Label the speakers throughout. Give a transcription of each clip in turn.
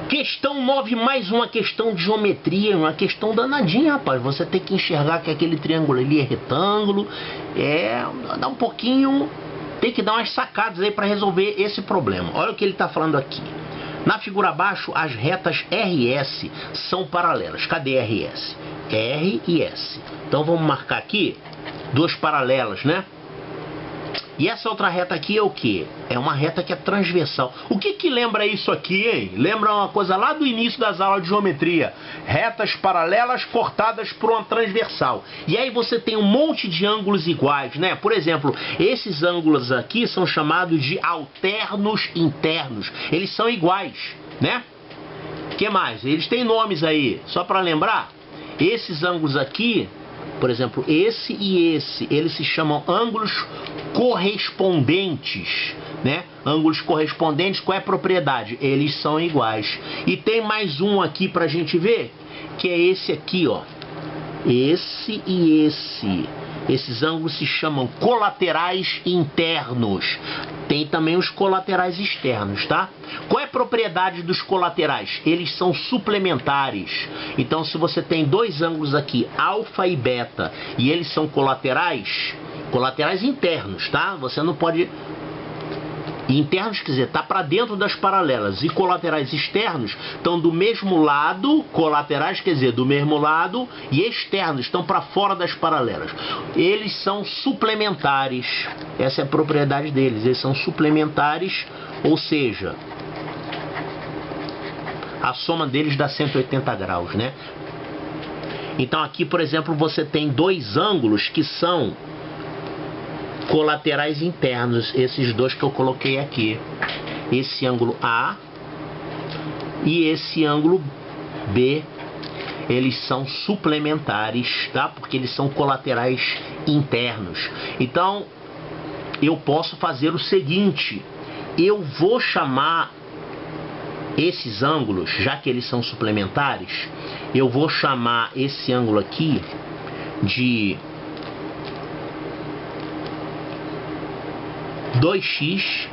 Speaker 1: Questão 9, mais uma questão de geometria, uma questão danadinha, rapaz. Você tem que enxergar que aquele triângulo ali é retângulo, dá um pouquinho, tem que dar umas sacadas aí para resolver esse problema. Olha o que ele está falando aqui. Na figura abaixo, as retas R e S são paralelas. Cadê R e S? R e S. Então vamos marcar aqui duas paralelas, né? E essa outra reta aqui é o que? É uma reta que é transversal. O que que lembra isso aqui, hein? Lembra uma coisa lá do início das aulas de geometria. Retas paralelas cortadas por uma transversal. E aí você tem um monte de ângulos iguais, né? Por exemplo, esses ângulos aqui são chamados de alternos internos. Eles são iguais, né? O que mais? Eles têm nomes aí. Só para lembrar, esses ângulos aqui, por exemplo, esse e esse, eles se chamam ângulos correspondentes, né? Ângulos correspondentes, qual é a propriedade? Eles são iguais. E tem mais um aqui pra gente ver, que é esse aqui, ó. Esse e esse. Esses ângulos se chamam colaterais internos. Tem também os colaterais externos, tá? Qual é a propriedade dos colaterais? Eles são suplementares. Então, se você tem dois ângulos aqui, alfa e beta, e eles são colaterais internos, tá? Você não pode... Internos, quer dizer, tá para dentro das paralelas. E colaterais externos estão do mesmo lado, colaterais, quer dizer, do mesmo lado, e externos estão para fora das paralelas. Eles são suplementares. Essa é a propriedade deles. Eles são suplementares, ou seja, a soma deles dá 180 graus, né? Então aqui, por exemplo, você tem dois ângulos que são colaterais internos, esses dois que eu coloquei aqui, esse ângulo A e esse ângulo B, eles são suplementares, tá? Porque eles são colaterais internos. Então eu posso fazer o seguinte, eu vou chamar esses ângulos, já que eles são suplementares, eu vou chamar esse ângulo aqui de 2x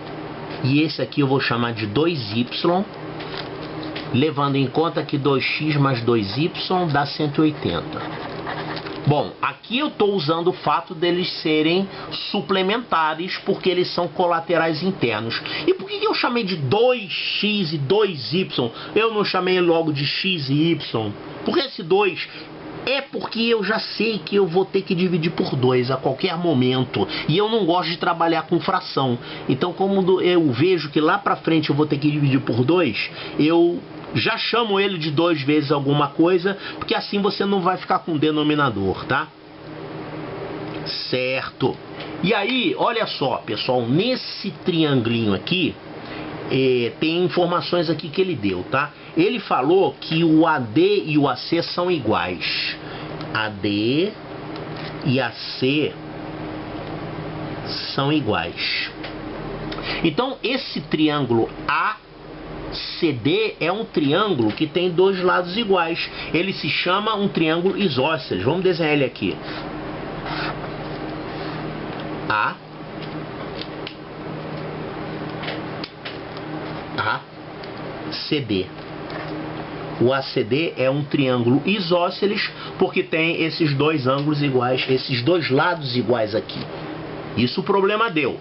Speaker 1: e esse aqui eu vou chamar de 2y, levando em conta que 2x mais 2y dá 180. Bom, aqui eu estou usando o fato deles serem suplementares porque eles são colaterais internos. E por que eu chamei de 2x e 2y? Eu não chamei logo de x e y? Porque esse 2... é porque eu já sei que eu vou ter que dividir por 2 a qualquer momento. E eu não gosto de trabalhar com fração. Então, como eu vejo que lá pra frente eu vou ter que dividir por 2, eu já chamo ele de 2 vezes alguma coisa, porque assim você não vai ficar com denominador, tá? Certo. E aí, olha só, pessoal, nesse triangulinho aqui, tem informações aqui que ele deu, tá? Ele falou que o AD e o AC são iguais. AD e AC são iguais. Então, esse triângulo ACD é um triângulo que tem dois lados iguais. Ele se chama um triângulo isósceles. Vamos desenhar ele aqui. ACD. O ACD é um triângulo isósceles porque tem esses dois ângulos iguais, esses dois lados iguais aqui. Isso o problema deu.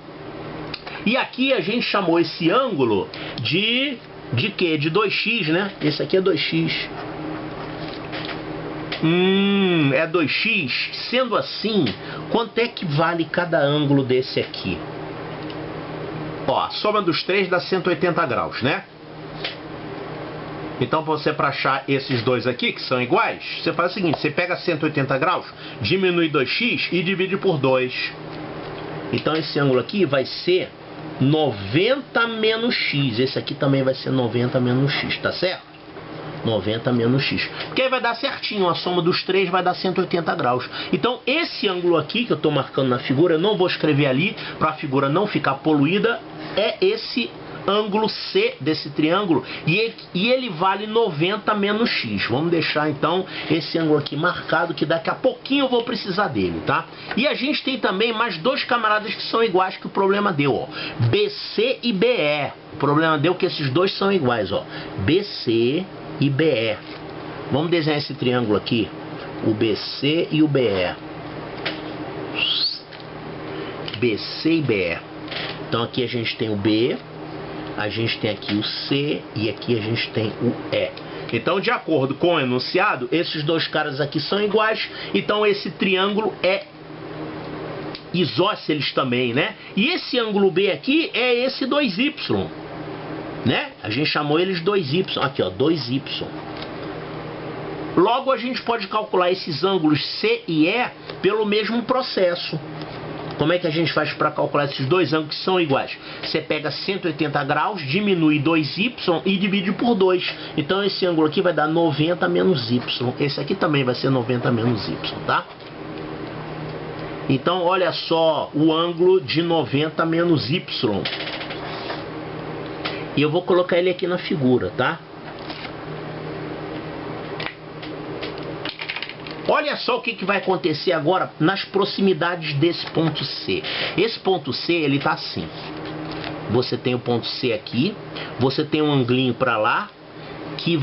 Speaker 1: E aqui a gente chamou esse ângulo de quê? De 2x, né? Esse aqui é 2x. É 2x. Sendo assim, quanto é que vale cada ângulo desse aqui? Ó, a soma dos três dá 180 graus, né? Então você, para achar esses dois aqui, que são iguais, você faz o seguinte, você pega 180 graus, diminui 2x e divide por 2. Então esse ângulo aqui vai ser 90 menos x. Esse aqui também vai ser 90 menos x, tá certo? 90 menos x. Porque aí vai dar certinho, a soma dos três vai dar 180 graus. Então esse ângulo aqui, que eu estou marcando na figura, eu não vou escrever ali, para a figura não ficar poluída, é esse ângulo C desse triângulo e ele vale 90 menos x. Vamos deixar então esse ângulo aqui marcado, que daqui a pouquinho eu vou precisar dele, tá? E a gente tem também mais dois camaradas que são iguais, que o problema deu, ó, BC e BE. O problema deu que esses dois são iguais, ó, BC e BE. Vamos desenhar esse triângulo aqui, o BC e o BE. BC e BE. Então aqui a gente tem o B, a gente tem aqui o C e aqui a gente tem o E. Então, de acordo com o enunciado, esses dois caras aqui são iguais, então esse triângulo é isósceles também, né? E esse ângulo B aqui é esse 2Y, né? A gente chamou eles 2Y, aqui ó, 2Y. Logo a gente pode calcular esses ângulos C e E pelo mesmo processo. Como é que a gente faz para calcular esses dois ângulos que são iguais? Você pega 180 graus, diminui 2y e divide por 2. Então esse ângulo aqui vai dar 90 menos y. Esse aqui também vai ser 90 menos y, tá? Então olha só o ângulo de 90 menos y. E eu vou colocar ele aqui na figura, tá? Olha só o que vai acontecer agora nas proximidades desse ponto C. Esse ponto C, ele tá assim. Você tem o ponto C aqui, você tem um anglinho para lá, que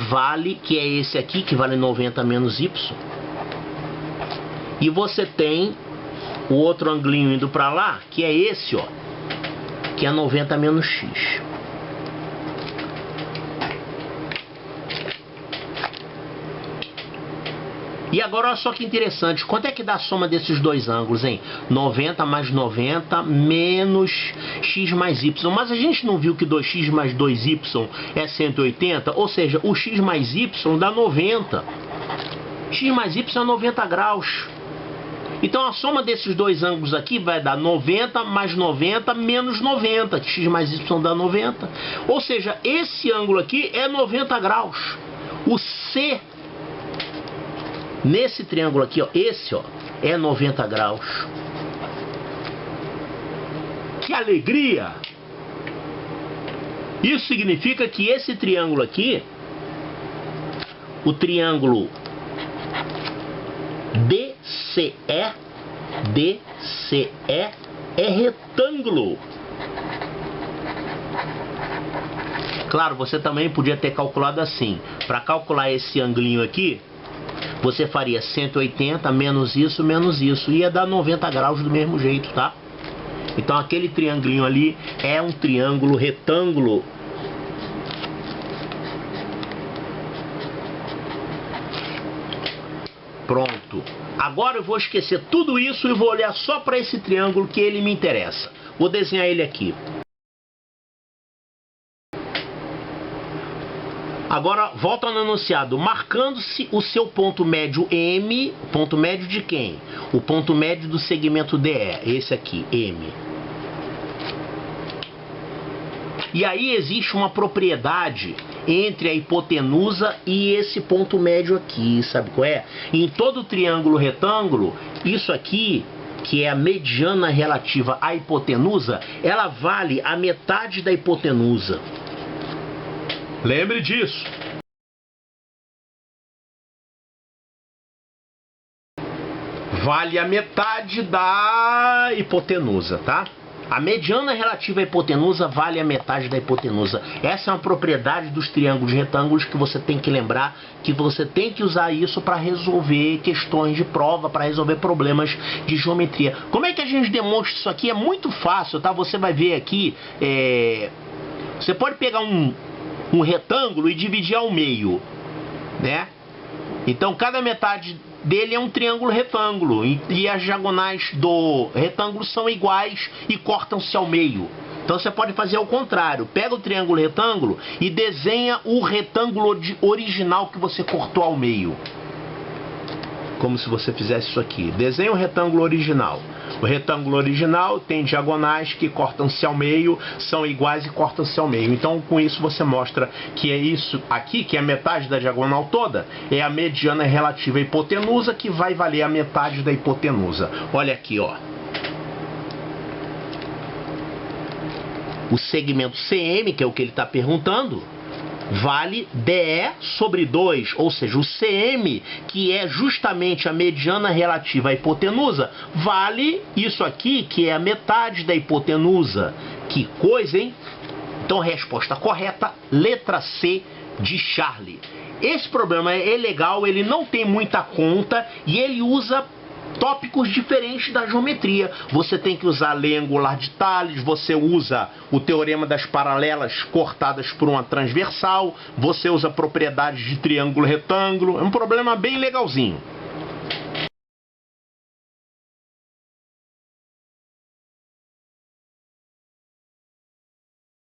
Speaker 1: é esse aqui, que vale 90 menos Y. E você tem o outro anglinho indo para lá, que é esse, ó, que é 90 menos X. E agora olha só que interessante, quanto é que dá a soma desses dois ângulos, hein? 90 mais 90 menos x mais y. Mas a gente não viu que 2x mais 2y é 180? Ou seja, o x mais y dá 90. X mais y é 90 graus. Então a soma desses dois ângulos aqui vai dar 90 mais 90 menos 90, que x mais y dá 90. Ou seja, esse ângulo aqui é 90 graus. O C nesse triângulo aqui, ó, esse ó, é 90 graus. Que alegria! Isso significa que esse triângulo aqui, o triângulo DCE é retângulo. Claro, você também podia ter calculado assim. Para calcular esse anglinho aqui, você faria 180 menos isso, ia dar 90 graus do mesmo jeito, tá? Então aquele triangulinho ali é um triângulo retângulo. Pronto. Agora eu vou esquecer tudo isso e vou olhar só para esse triângulo que ele me interessa. Vou desenhar ele aqui. Agora, volta no enunciado, marcando-se o seu ponto médio M, ponto médio de quem? O ponto médio do segmento DE, esse aqui, M. E aí existe uma propriedade entre a hipotenusa e esse ponto médio aqui, sabe qual é? Em todo triângulo retângulo, isso aqui, que é a mediana relativa à hipotenusa, ela vale a metade da hipotenusa. Lembre disso. Vale a metade da hipotenusa, tá? A mediana relativa à hipotenusa vale a metade da hipotenusa. Essa é uma propriedade dos triângulos retângulos que você tem que lembrar, que você tem que usar isso para resolver questões de prova, para resolver problemas de geometria. Como é que a gente demonstra isso aqui? É muito fácil, tá? Você vai ver aqui, você pode pegar um retângulo e dividir ao meio, né? Então cada metade dele é um triângulo retângulo e as diagonais do retângulo são iguais e cortam-se ao meio. Então você pode fazer ao contrário, pega o triângulo retângulo e desenha o retângulo original que você cortou ao meio. Como se você fizesse isso aqui. Desenha o retângulo original. O retângulo original tem diagonais que cortam-se ao meio, são iguais e cortam-se ao meio. Então com isso você mostra que é isso aqui, que é a metade da diagonal toda, é a mediana relativa à hipotenusa, que vai valer a metade da hipotenusa. Olha aqui, ó. O segmento CM, que é o que ele está perguntando, vale DE sobre 2, ou seja, o CM, que é justamente a mediana relativa à hipotenusa, vale isso aqui, que é a metade da hipotenusa. Que coisa, hein? Então, resposta correta, letra C de Charlie. Esse problema é legal, ele não tem muita conta e ele usa tópicos diferentes da geometria. Você tem que usar a lei angular de Tales, você usa o teorema das paralelas cortadas por uma transversal, você usa propriedades de triângulo retângulo. É um problema bem legalzinho.